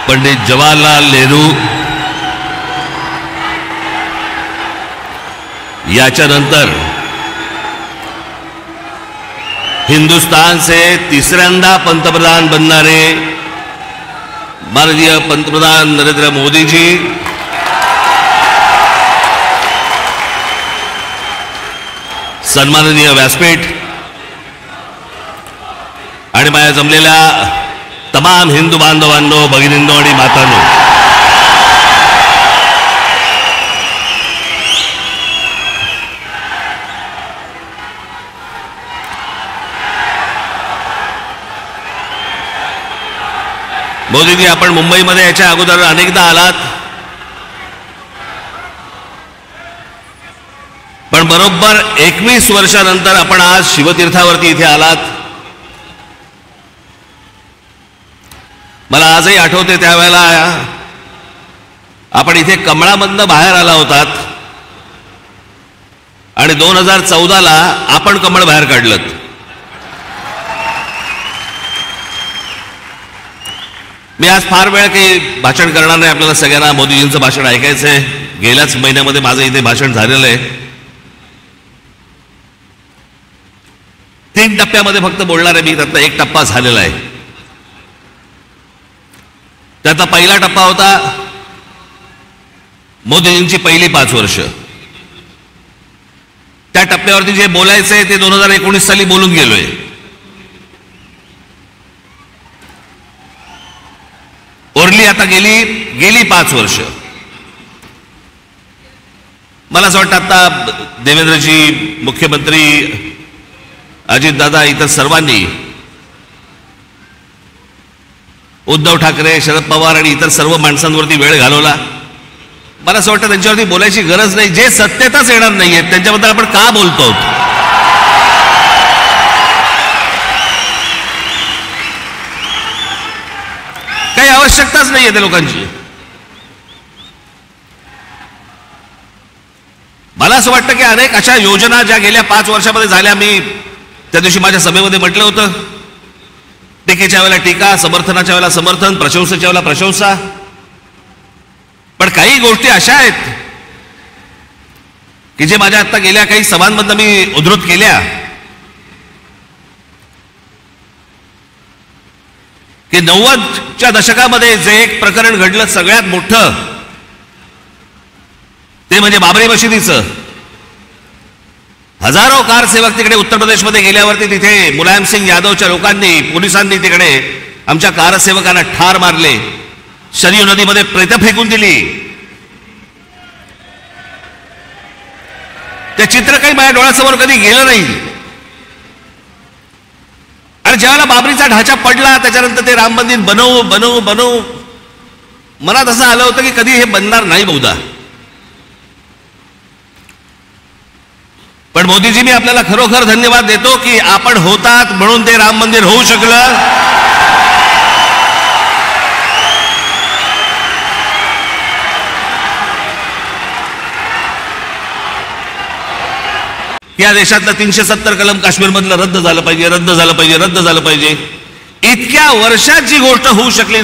पंडित जवाहरलाल नेहरू, याच्यानंतर हिंदुस्तान से तिसऱ्यांदा पंतप्रधान बनणारे माननीय पंतप्रधान नरेंद्र मोदी जी, सन्माननीय व्यासपीठ आणि माझ्या जमलेल्या तमाम हिंदू बांधवांनो, भगिनींनो आणि मातांनो, मोदीजी, आपण मुंबईमध्ये याच्या अगोदर अनेकदा आलात, पण बरोबर 21 वर्षानंतर आपण आज शिवतीर्थावरती इथे आलात. मला आजही आठवते त्यावेळेला आपण इथे कमळामधनं बाहेर आला होतात आणि 2014ला आपण कमळ बाहेर काढलं. मी आज फार वेळ काही भाषण करणार नाही. आपल्याला सगळ्यांना मोदीजींचं भाषण ऐकायचं आहे. गेल्याच महिन्यामध्ये माझं इथे भाषण झालेलं आहे. 3 टप्प्यामध्ये फक्त बोलणार आहे मी. त्यातला एक टप्पा झालेला आहे. त्याचा पहिला टप्पा होता मोदीजींची पहिली 5 वर्ष. त्या टप्प्यावरती जे बोलायचं आहे ते 2019 साली बोलून गेलोय. ओरली आता गेली 5 वर्ष. मला असं वाटतं आता देवेंद्रजी, मुख्यमंत्री अजितदादा, इतर सर्वांनी, उद्धव ठाकरे, शरद पवार आणि इतर सर्व माणसांवरती वेळ घालवला. मला असं वाटतं त्यांच्यावरती बोलायची गरज नाही. जे सत्तेतच येणार नाहीये त्यांच्याबद्दल आपण का बोलतो? काही आवश्यकताच नाहीये त्या लोकांची. मला असं वाटतं की अनेक अशा योजना ज्या गेल्या 5 वर्षामध्ये झाल्या, मी त्या दिवशी माझ्या सभेमध्ये म्हटलं होतं, टीकेच्या वेळेला टीका, समर्थनाच्या वेळेला समर्थन, प्रशंसेच्या वेळेला प्रशंसा. पण काही गोष्टी अशा आहेत की जे माझ्या आता गेल्या काही सभांमधनं मी उद्धृत केल्या की 90च्या दशकामध्ये जे एक प्रकरण घडलं सगळ्यात मोठं, ते म्हणजे बाबरी मशिदीचं. हजारो कारसेवक तिकडे उत्तर प्रदेशमध्ये गेल्यावरती तिथे मुलायम सिंग यादवच्या लोकांनी, पोलिसांनी तिकडे आमच्या कारसेवकांना ठार मारले, शरयू नदीमध्ये प्रेत फेकून दिली. ते चित्र काही माझ्या डोळ्यासमोर कधी गेलं नाही. आणि ज्यावेळेला बाबरीचा ढाचा पडला त्याच्यानंतर ते राम मंदिर बनवू मनात असं आलं होतं की कधी हे बनणार नाही बहुधा. पण मोदीजी, मी आपल्याला खरोखर धन्यवाद देतो की आपण होतात म्हणून ते राम मंदिर होऊ शकलं. या देशातलं 370 कलम काश्मीरमधलं रद्द झालं पाहिजे. इतक्या वर्षात जी गोष्ट होऊ शकली